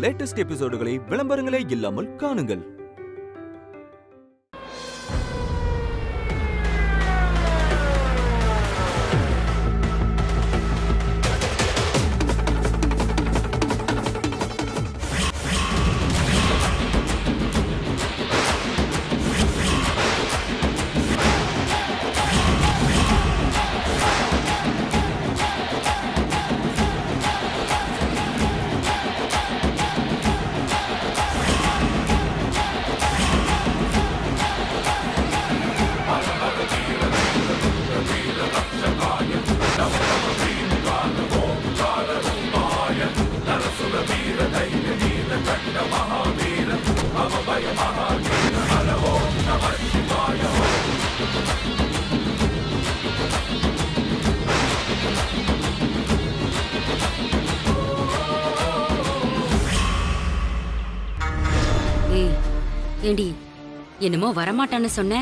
Latest எபிசோடுகளை விளம்பரங்களே இல்லாமல் காணுங்கள். ஏண்டி என்னமோ வரமாட்டான்னு சொன்ன?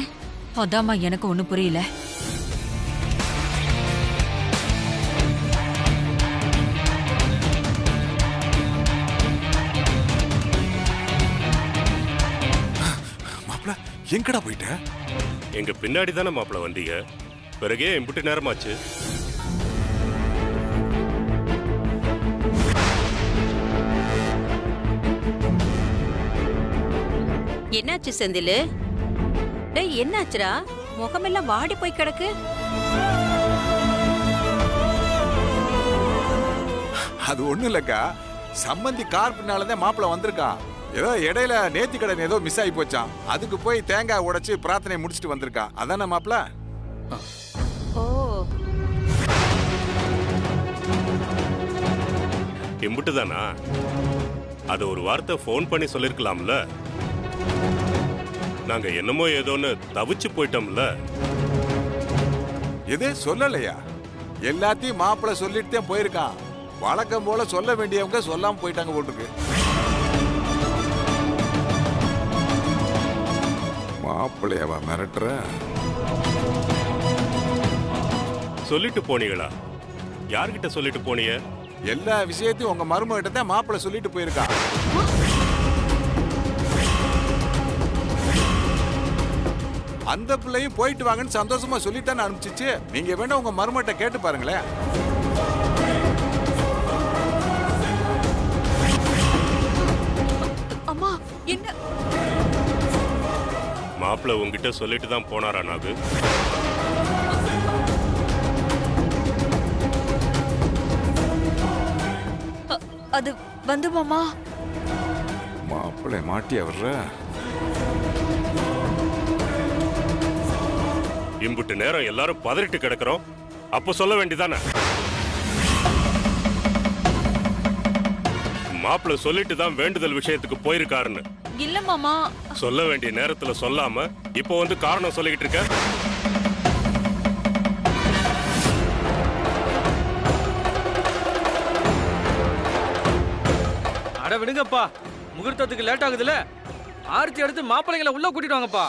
அதாம்மா எனக்கு ஒண்ணும் புரியல. மாப்பிள எங்கடா போயிட்ட? எங்க பின்னாடி தானே மாப்பிள வந்தீங்க, பிறகே இம்புட்டு நேரமாச்சு. என்னாச்சு செந்திலு? டேய் என்னாச்சுடா? முகமெல்லாம் வாடி போய் கிடக்கு. அது ஒண்ணு இல்லக்கா, சம்பந்தி கார் பின்னாலதான் மாப்பிள வந்திருக்கான். ஏதோ இடையில நேத்தி கடன் ஏதோ மிஸ் ஆகி போச்சான், அதுக்கு போய் தேங்காய் உடைச்சு பிரார்த்தனை முடிச்சிட்டு வந்திருக்கான். அதானே மாப்பிள? ஓ, இம்புட்டு தானா? அது ஒரு வார்த்தை போன் பண்ணி சொல்லிருக்கலாம்ல. நாங்க என்னமோ ஏதோன்னு தவிச்சு போயிட்டோம்ல. எது சொல்லலையா? எல்லாத்தையும் மாப்பிள சொல்லிட்டு தான் போயிருக்கான். வழக்கம் போல சொல்ல வேண்டியவங்க சொல்லாம போயிட்டாங்க போட்டுருக்கு. மாப்பிள்ளையவா மிரட்டுற? சொல்லிட்டு போனீங்களா? யார்கிட்ட சொல்லிட்டு போனீங்க? எல்லா விஷயத்தையும் உங்க மருமகிட்ட தான் மாப்பிள சொல்லிட்டு போயிருக்கான். அந்த பிள்ளையும் போயிட்டு வாங்கன்னு சந்தோஷமா சொல்லித்தானே அனுப்பிச்சிச்சு. நீங்க வேணா உங்க மருமகிட்ட கேட்டு பாருங்களேன். அம்மா என்ன? மாப்பிள உங்ககிட்ட சொல்லிட்டு தான் போனாரா நாகு? அது வந்து மாமா, மாப்பிள்ளை மாட்டியா வர்ற? இம்புட்டு நேரம் எல்லாரும் பதறிட்டு கிடக்குறோம், அப்ப சொல்ல வேண்டியதானே? மாப்பிள்ள சொல்லிட்டு தான் வேண்டுதல் விஷயத்துக்கு போயிருக்காருன்னு. இல்ல மாமா. சொல்ல வேண்டிய நேரத்துல சொல்லாம இப்போ வந்து காரணம் சொல்லிக்கிட்டு இருக்க. அட விடுங்கப்பா, முகூர்த்தத்துக்கு லேட் ஆகுதுல. ஆர்த்தி எடுத்து மாப்பிள்ளைங்களை உள்ள கூட்டிட்டு வாங்கப்பா.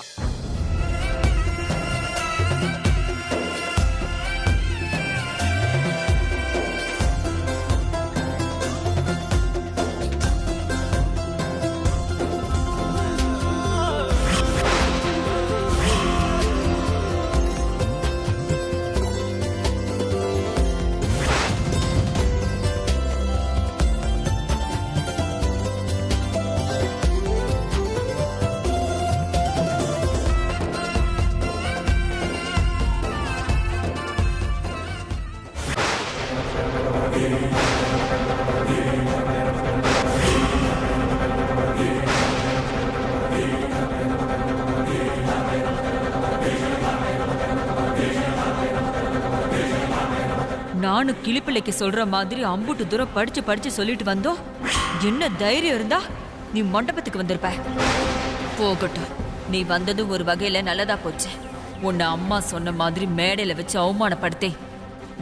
நானும் கிளிப்பிள்ளைக்கு சொல்ற மாதிரி அம்புட்டு தூரம் படிச்சு படிச்சு சொல்லிட்டு வந்தோம். என்ன தைரியம் இருந்தா நீ மண்டபத்துக்கு வந்திருப்ப. போகட்டும், நீ வந்ததும் ஒரு வகையில நல்லதா போச்சு. உன்னை அம்மா சொன்ன மாதிரி மேடையில வச்சு அவமானப்படுத்தே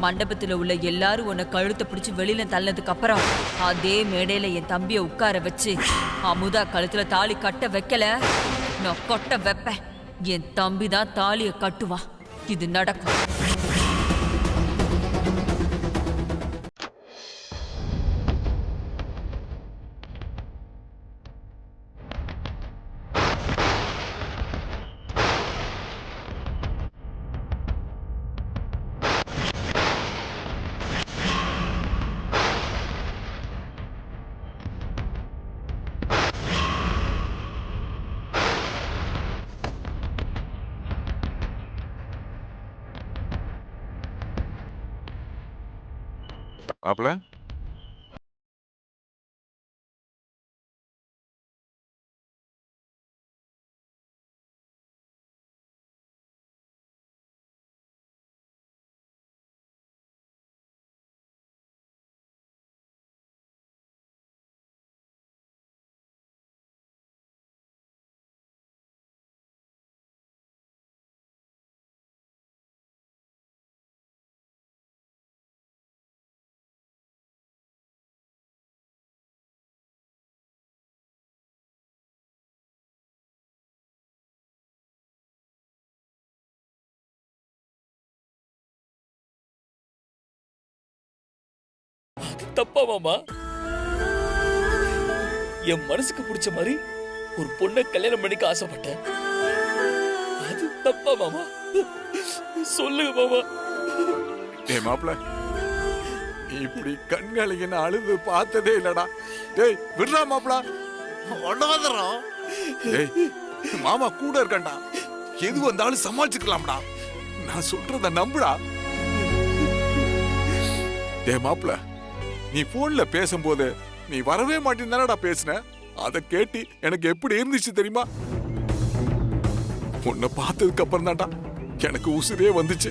மண்டபத்துல உள்ள எல்லாரும் உன்னை கழுத்தை பிடிச்சு வெளியில தள்ளதுக்கு அப்புறம் அதே மேடையில என் தம்பிய உட்கார வச்சு அமுதா கழுத்துல தாலி கட்ட வைக்கல, நான் கொட்ட வைப்பேன். என் தம்பி தான் தாலிய கட்டுவான். இது நடக்கும். மாப்பிள தப்பா மாமா? என் மனசுக்கு பிடிச்ச மாதிரி ஒரு பொண்ணை கல்யாணம் பண்ணிக்க ஆசைப்பட்டேன். அது தப்பா மாமா? சொல்லுங்க மாமா. டேய் மாப்பிள, நீ இப்படி கண்காலிங்கன்னு அழுது பார்த்ததே இல்லடா. டேய் விடுறா மாப்பிள. ஒண்ணு வந்துடும். டேய் மாமா கூட இருக்கண்டா. எது வந்தாலும் சமாளிச்சுக்கலாம்டா. நான் சொல்றத நம்புடா. டேய் மாப்பிள, நீ போன்ல பேசும்போது நீ வரவே மாட்டேன்னு பேசுன. அதை கேட்டு எனக்கு எப்படி இருந்துச்சு தெரியுமா? உன்னை பார்த்ததுக்கு அப்புறம் தான்டா எனக்கு உசுரே வந்துச்சு.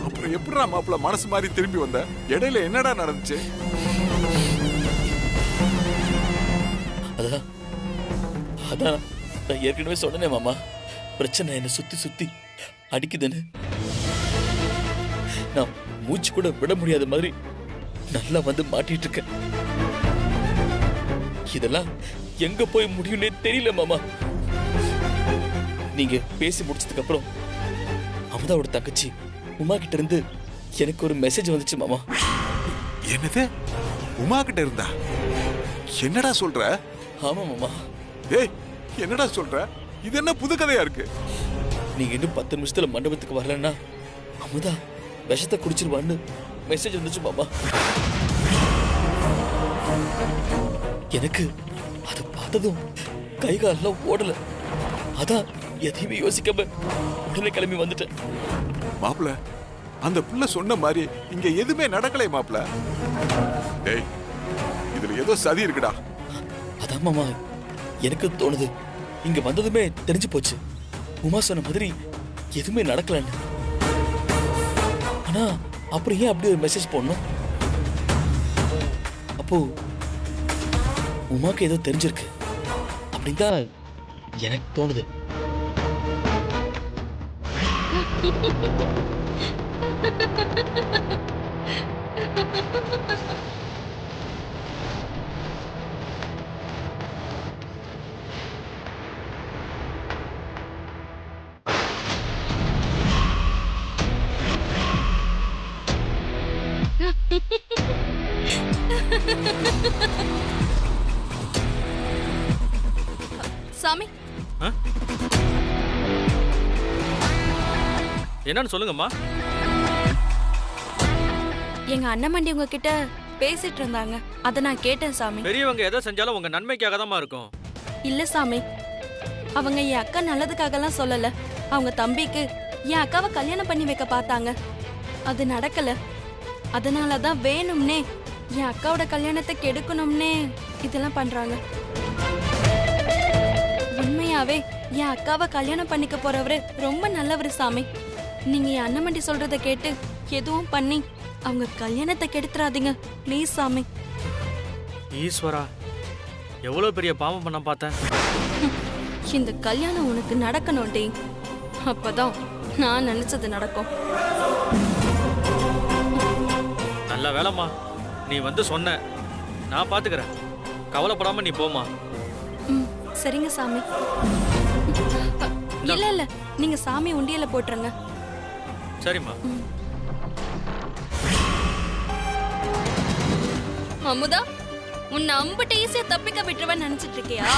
அப்புறம் எப்படிடா மாப்பிள மனசு மாதிரி திரும்பி வந்த? இடையில என்னடா நடந்துச்சு? அதான் நான் ஏற்கனவே சொன்னேன் மாமா, பிரச்சனை என்ன சுத்தி சுத்தி அடிக்குதுன்னு. நான் மூச்சு கூட விட முடியாத மாதிரி நல்லா வந்து மாட்டிட்டு இருக்கேன். இதெல்லாம் எங்க போய் முடியும்னே தெரியல மாமா. நீங்க பேசி முடிச்சதுக்கு அப்புறம் அமுதாவோட தங்கச்சி உமா கிட்ட இருந்து எனக்கு ஒரு மெசேஜ் வந்துச்சு மாமா. என்னது? உமா கிட்ட இருந்தா? என்னடா சொல்ற? ஆமா மாமா. ஏய் என்னடா சொல்ற? இது என்ன புது கதையா இருக்கு? நீங்க இன்னும் 10 நிமிஷத்துல மண்டபத்துக்கு வரலன்னா அமுதா விஷத்தை குடிச்சிருவான்னு மெசேஜ் வந்துச்சு மாமா. எனக்கு அது பார்த்ததும் கை காலெல்லாம் ஓடல. அதான் எதையுமே யோசிக்காம உடனே கிளம்பி வந்துட்டேன். மாப்பிள, அந்த புள்ள சொன்ன மாதிரி இங்க எதுவுமே நடக்கலை மாப்பிள. டேய் இதுல ஏதோ சதி இருக்குடா. அதான் மாமா எனக்கு தோணுது. இங்க வந்ததுமே தெரிஞ்சு போச்சு உமா சொன்ன மாதிரி எதுவுமே நடக்கலன்னு. ஆனா அப்புறம் ஏன் அப்படி ஒரு மெசேஜ் போடணும்? அப்போ உமாக்கு ஏதோ தெரிஞ்சிருக்கு அப்படின்னு தான் எனக்கு தோணுது. சாமி, என்னன்னு சொல்லுங்கம்மா. எங்க அண்ணமண்டி உங்ககிட்ட பேசிட்டு இருந்தாங்க, அத நான் கேட்டேன் சாமி. பெரியவங்க எதை செஞ்சாலும் உங்க நன்மைக்காக தான் இருக்கும். இல்ல சாமி, அவங்க என் அக்கா நல்லதுக்காக எல்லாம் சொல்லல. அவங்க தம்பிக்கு என் அக்காவை கல்யாணம் பண்ணி வைக்க பார்த்தாங்க, அது நடக்கல. அதனாலதான் வேணும்னே என் அக்காவோட கல்யாணத்தை கெடுக்கணும்னே இதெல்லாம் பண்றாங்க. உண்மையாவே என் அக்காவை கல்யாணம் பண்ணிக்க போறவரு ரொம்ப நல்லவரு சாமி. நீங்க என் அண்ணமண்டி சொல்றத கேட்டு எதுவும் பண்ணி அவங்க கல்யாணத்தை கெடுத்துறாதீங்க ப்ளீஸ் சாமி. ஈஸ்வரா, எவ்வளவு பெரிய பாவம் பண்ண பார்த்தேன். இந்த கல்யாணம் உனக்கு நடக்கணும்டி, அப்பதான் நான் நினைச்சது நடக்கும். நல்ல வேலைம்மா, நீ வந்து சொன்ன, நான் பாத்துக்கிறேன். கவலைப்படாம நீ போமா. சரிங்க சாமி. இல்ல இல்ல, நீங்க சாமி உண்டியல போட்டுருங்க. சரிம்மா. அமுதா, உன்னை அம்புட்டு ஈஸியா தப்பிக்க விட்டுருவன்னு நினைச்சிட்டு இருக்கியா?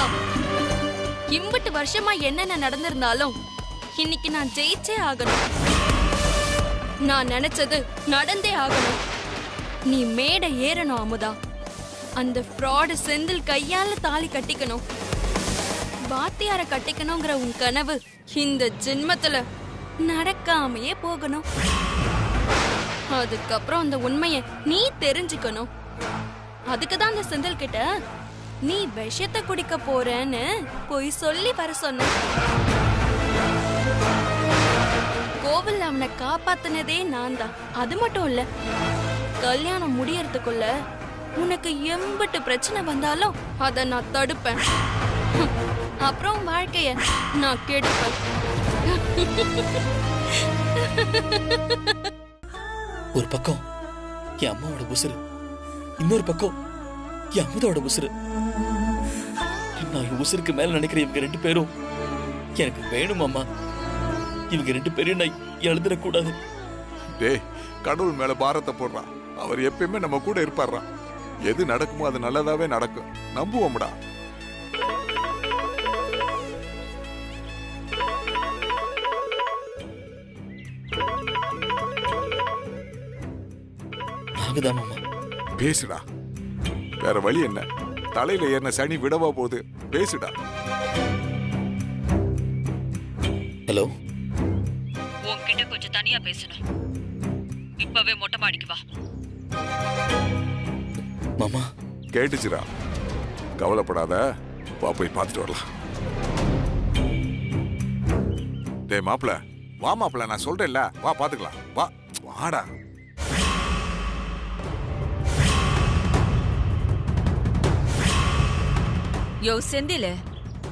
இம்புட்டு வருஷமா என்னென்ன நடந்திருந்தாலும் இன்னைக்கு நான் ஜெயிச்சே ஆகணும். நான் நினைச்சது நடந்தே ஆகணும். நீ மேடை ஏறணும் அமுதா. அந்த ஃப்ராடு செந்தில் கையால தாலி கட்டிக்கணும். வாத்தியார கட்டிக்கணுங்கிற உன் கனவு இந்த ஜென்மத்துல நடக்காமையே போகணும். அதுக்கப்புறம் அந்த உண்மைய நீ தெரிஞ்சுக்கணும். அதுக்கு தான் அந்த செந்தில் கிட்ட நீ விஷத்தை குடிக்க போறேன்னு போய் சொல்லி வர சொன்ன. கோவில் அவனை காப்பாத்தினதே நான் தான். அது மட்டும் இல்ல, கல்யாணம் முடியறதுக்குள்ள உனக்கு எம்பிட்டு பிரச்சனை வந்தாலும் அத நான் தடுப்பேன். அப்புறம் வாழ்க்கைய நான் கெடுப்பேன். ஒரு பக்கம் என் அம்மாவோட உசுறு, இன்னொரு பக்கம் என் அமுதாவோட உசுறு. நான் என் உசுருக்கு மேல நினைக்கிற இவங்க 2 பேரும் எனக்கு வேணும் அம்மா. இவங்க 2 பேரையும் நான் எழுதிடக்கூடாது. டேய், கடவுள் மேல பாரத்தை போடுறான். அவர் எப்பயுமே நம்ம கூட இருப்பார்றான். எது நடக்குமோ அது நல்லதாவே நடக்கும். நம்புவோம்டா. நாங்கதான் மாமா. பேசுடா. வேற வழி என்ன? தலையில ஏறின சனி விடவா போகுது? பேசுடா. ஹலோ, உன்கிட்ட கொஞ்சம் தனியா பேசணும். இப்பவே மொட்டை மாடிக்கு வா. மாமா. கேட்டுச்சுடா. கவலைப்படாத, வா போய் பார்த்துட்டு வரலாம். டேய் மாப்பிள, வா மாப்பிள, நான் சொல்றேன்ல, வா பாத்துக்கலாம். வா, வாடா. யோ செந்தில,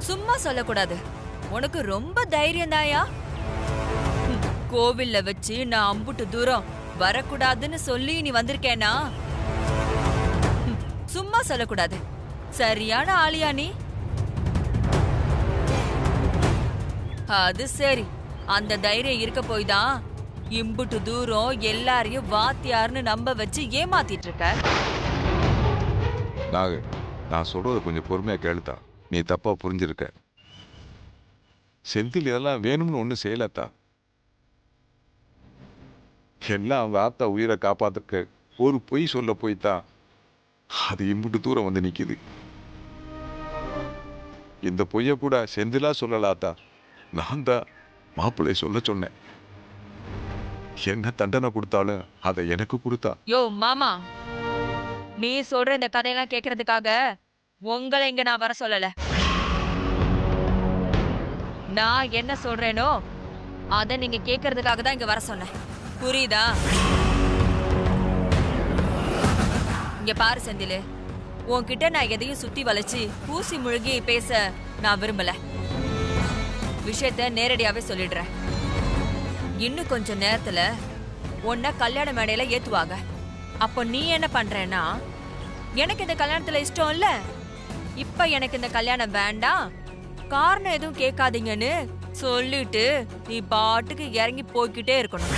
சும்மா சொல்லக்கூடாது. உனக்கு ரொம்ப தைரியம் தாயா. கோவில்ல வச்சு நான் அம்புட்டு தூரம் வரக்கூடாதுன்னு சொல்லி நீ வந்திருக்கேனா? சும்மா சொல்லக்கூடாது. சரியான ஆளியா நீ? அது சரி, அந்த தைரியம் இருக்க போய் தான் இம்புட்டு தூரம் எல்லாரையும் வாத்தியார்னு நம்ப வச்சு ஏமாத்திட்டு இருக்க. நான் சொல்றத கொஞ்சம் பொறுமையா கேளுத்தா. நீ தப்பா புரிஞ்சிருக்க. செந்தில் இதெல்லாம் வேணும்னு ஒன்றும் செய்யலத்தா. எல்லாம் அவங்க ஆத்தா உயிரை காப்பாத்துக்க ஒரு பொய் சொல்ல போய்தான் அது இம்புட்டு தூரம் வந்து நிக்குது. இந்த பொய்ய கூட செந்திலா சொல்லலாத்தா. நான் தான் மாப்பிள்ளை சொல்ல சொன்னேன். என்ன தண்டனை கொடுத்தாலும் அதை எனக்கு கொடுத்தா. யோ மாமா, நீ சொல்ற இந்த கதையெல்லாம் கேட்கறதுக்காக உங்களை இங்க நான் வர சொல்லல. நான் என்ன சொல்றேனோ அத நீங்க கேட்கறதுக்காக தான் இங்க வர சொன்னேன். புரியுதா? இங்க பாரு செந்திலு, உன்கிட்ட நான் எதையும் சுத்தி வளைச்சு பூசி முழுகி பேச நான் விரும்பல. விஷயத்த நேரடியாவே சொல்லிடுறேன். இன்னும் கொஞ்சம் நேரத்துல உன்னை கல்யாண மேடையில ஏத்துவாங்க. அப்போ நீ என்ன பண்றேன்னா, எனக்கு இந்த கல்யாணத்துல இஷ்டம் இல்ல, இப்ப எனக்கு இந்த கல்யாணம் வேண்டாம், காரணம் எதுவும் கேட்காதீங்கன்னு சொல்லிட்டு நீ பாட்டுக்கு இறங்கி போய்கிட்டே இருக்கணும்.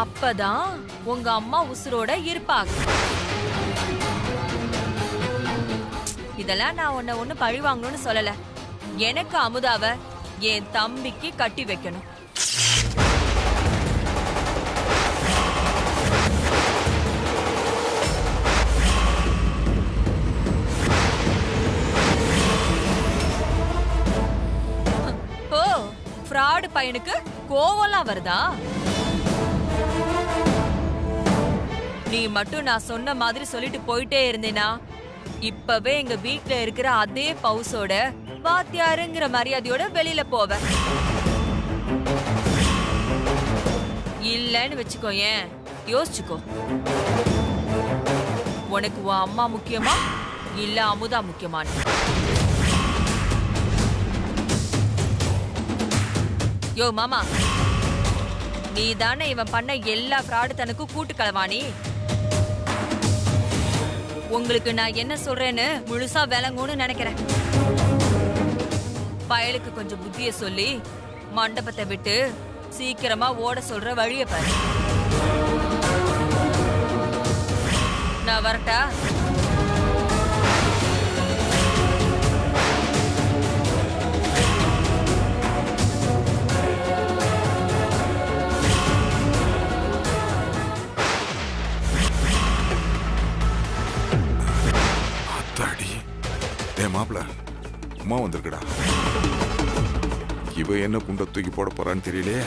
அப்பதான் உங்க அம்மா உசுரோட இருப்பாங்க. இதெல்லாம் நான் உன்னை ஒண்ணு பழி வாங்கணும்னு சொல்லல. எனக்கு அமுதாவ என் தம்பிக்கு கட்டி வைக்கணும். ஓ, ஃப்ராடு பையனுக்கு கோவம்லாம் வருதா? நீ மட்டும் நான் சொன்ன மாதிரி சொல்லிட்டு போயிட்டே இருந்தேனா, இப்பவே எங்க வீட்ல இருக்கிற அதே பவுசோட வாத்தியாருங்கிற மரியாதையோட வெளியில போவ. இல்லன்னு வச்சுக்கோ, ஏன் யோசிச்சுக்கோ. உனக்கு உன் அம்மா முக்கியமா இல்ல அமுதா முக்கியமானு? யோ மாமா, நீ தானே இவன் பண்ண எல்லா ஃப்ராடு தனக்கும் கூட்டு கலவாணி. உங்களுக்கு நான் என்ன சொல்றேன்னு முழுசா விளங்கும்னு நினைக்கிறேன். பயலுக்கு கொஞ்சம் புத்திய சொல்லி மண்டபத்தை விட்டு சீக்கிரமா ஓட சொல்ற வழிய பாரு. நான் வரட்டா? மாப்பிள, அம்மா வந்திருக்குடா. இவ என்ன குண்ட தூக்கி போட போறான்னு தெரியலையே.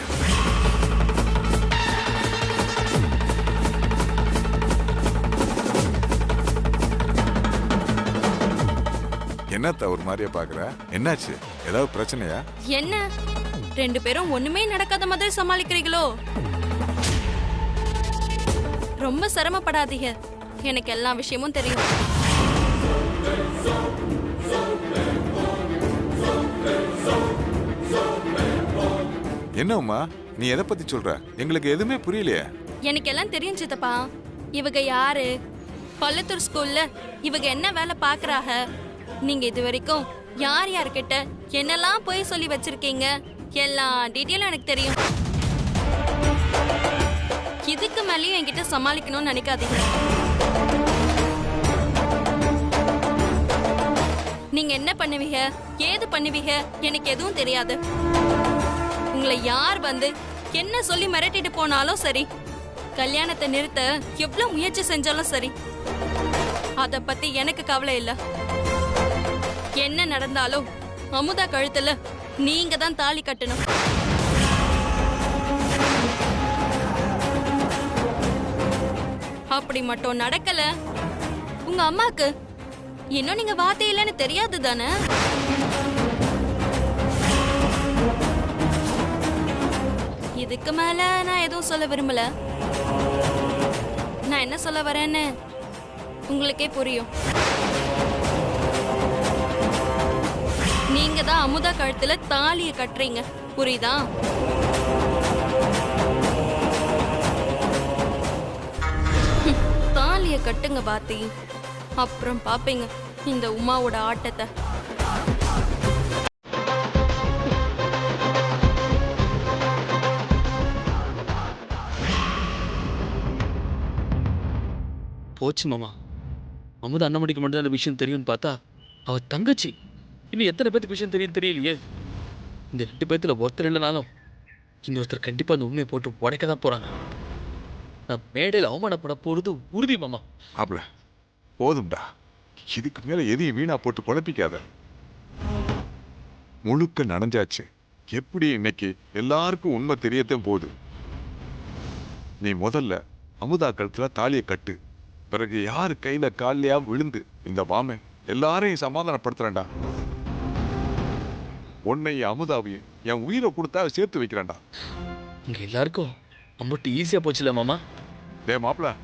என்னத்த ஒரு மாதிரியா பாக்குற? என்னாச்சு? ஏதாவது பிரச்சனையா? என்ன 2 பேரும் ஒண்ணுமே நடக்காத மாதிரி சமாளிக்கிறீங்களோ? ரொம்ப சிரமப்படாதீங்க, எனக்கு எல்லா விஷயமும் தெரியும். என்னம்மா நீ எதை பத்தி சொல்ற? எங்களுக்கு எதுவுமே புரியலையே. எனக்கு எல்லாம் தெரியும் சித்தப்பா. இவங்க யாரு, பள்ளத்தூர் ஸ்கூல்ல இவங்க என்ன வேலை பாக்குறாங்க, நீங்க இது வரைக்கும் யார் யார்கிட்ட என்னெல்லாம் போய் சொல்லி வச்சிருக்கீங்க, எல்லா டீட்டெயிலும் எனக்கு தெரியும். இதுக்கு மேலேயும் என்கிட்ட சமாளிக்கணும்னு நினைக்காதீங்க. நீங்க என்ன பண்ணுவீங்க, ஏது பண்ணுவீங்க, எனக்கு எதுவும் தெரியாது. உங்களை யார் வந்து என்ன சொல்லி மிரட்டிட்டு போனாலும் சரி, கல்யாணத்தை நிறுத்த எவ்வளவு முயற்சி செஞ்சாலும் சரி, அத பத்தி எனக்கு கவலை இல்ல. என்ன நடந்தாலும் அமுதா கழுத்துல நீங்க தான் தாலி கட்டணும். அப்படி மட்டும் நடக்கல, உங்க அம்மாக்கு இன்னும் நீங்க வார்த்தை இல்லைன்னு தெரியாது தானே? இதுக்கு மேல நான் எதுவும் சொல்ல விரும்பல. நான் என்ன சொல்ல வரேன்னு உங்களுக்கே புரியும். நீங்க தான் அமுதா கழுத்துல தாலிய கட்டுறீங்க, புரியுதா? தாலிய கட்டுங்க பாத்தி, அப்புறம் பாப்பீங்க இந்த உமாவோட ஆட்டத்தை. போச்சு மாமா. அமுதா அண்ணமடிக்கு மட்டும் அந்த விஷயம் தெரியும்னு பார்த்தா அவ தங்கச்சி இன்னும் எத்தனை பேருக்கு விஷயம் தெரியும் தெரியலையே. இந்த 2 பேர்த்துல ஒருத்தர் இல்லைனாலும் இன்னொருத்தர் கண்டிப்பா அந்த உண்மையை போட்டு உடைக்க தான் போறாங்க. நான் மேடையில் அவமானப்பட போறது உறுதி மாமா. அப்பல போதும்டா, இதுக்கு மேல எதையும் வீணா போட்டு குழப்பிக்காத. முழுக்க நனைஞ்சாச்சு. எப்படி இன்னைக்கு எல்லாருக்கும் உண்மை தெரியத்தான் போகுது. நீ முதல்ல அமுதா கழுத்துல தாலியை கட்டு, பிறகு யாரு கையில காலியா விழுந்து இந்த மாமன் எல்லாரையும் சமாதானப்படுத்துறேன்டா. உன்னையும் அமுதாவையும் என் உயிரை கொடுத்தா சேர்த்து வைக்கிறேன்டா. இங்க எல்லாருக்கும் அம்பட்டு ஈஸியா போச்சுல மாமா. டே மாப்பிள,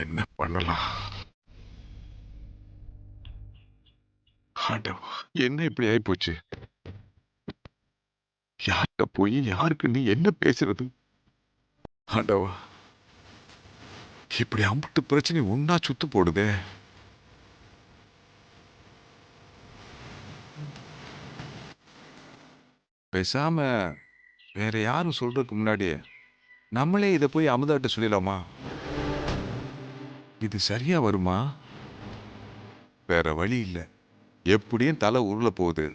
என்ன பண்ணலாம்? ஆண்டவா, என்ன இப்படி ஆயி போச்சு? யார்கிட்ட போய் யாருக்கு நீ என்ன பேசுறது? ஆண்டவா, இப்படி அம்புட்டு பிரச்சனை ஒன்னா சுத்து போடுதே. பேசாம வேற யாரும் சொல்றதுக்கு முன்னாடி நம்மளே இதை போய் அமுதாட்ட சொல்லிடலாமா? இது சரியா வருமா? வேற வழி இல்லை. எப்படியும் தலை உருள போகுது.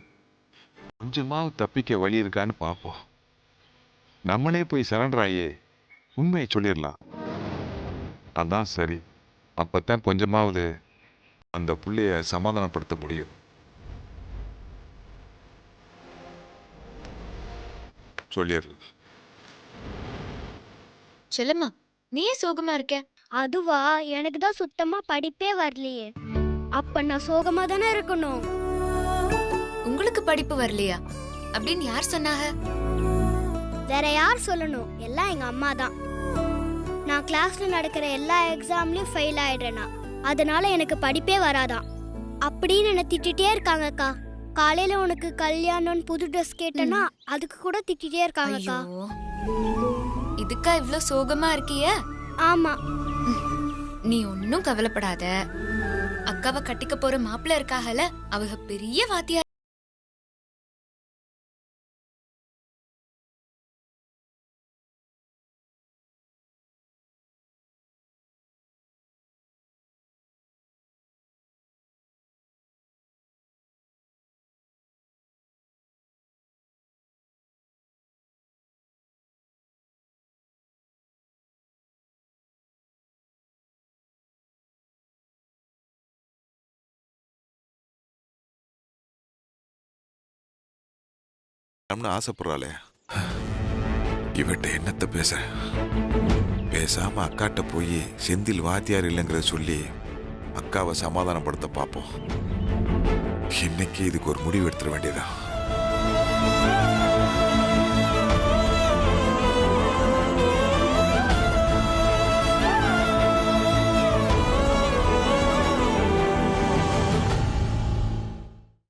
கொஞ்சமாவது தப்பிக்க வழி இருக்கான்னு பார்ப்போம். நம்மளே போய் சரண்டர் ஆகி உண்மையை சொல்லிடலாம். அதான் சரி. அப்பத்தான் கொஞ்சமாவது அந்த புள்ளைய சமாதானப்படுத்த முடியும். சொல்லிடலாம். செல்லம்மா, நீ ஏன் சோகமா இருக்க? அதுவா, எனக்கு தான் சுத்தமா படிப்பே வரலையே. அப்ப நான் சோகமா தானே இருக்கணும். உங்களுக்கு படிப்பு வரலையா அப்படின்னு யார் சொன்னாங்க? வேற யார் சொல்லணும்? எல்லாம் எங்க அம்மா தான். நான் கிளாஸ்ல நடக்கிற எல்லா எக்ஸாம்லயும் ஃபெயில் ஆயிடுறேனா, அதனால எனக்கு படிப்பே வராதான் அப்படின்னு என்ன திட்டிட்டே இருக்காங்கக்கா. காலையில உனக்கு கல்யாணம்னு புது ட்ரெஸ் கேட்டேன்னா அதுக்கு கூட திட்டிட்டே இருக்காங்கக்கா. இதுக்கா இவ்ளோ சோகமா இருக்கிய? ஆமா. நீ ஒன்னும் கவலைப்படாத. அக்காவை கட்டிக்க போற மாப்பிள்ள இருக்காகல, அவங்க பெரிய வாத்தியார். ஆசைப்படுறாளே, இவட்ட என்னத்த பேச? பேசாம அக்காட்ட போய் செந்தில் வாத்தியார் இல்லைங்கிறத சொல்லி அக்காவை சமாதானப்படுத்த பார்ப்போம். இன்னைக்கு இதுக்கு ஒரு முடிவு எடுத்துட வேண்டியதான்.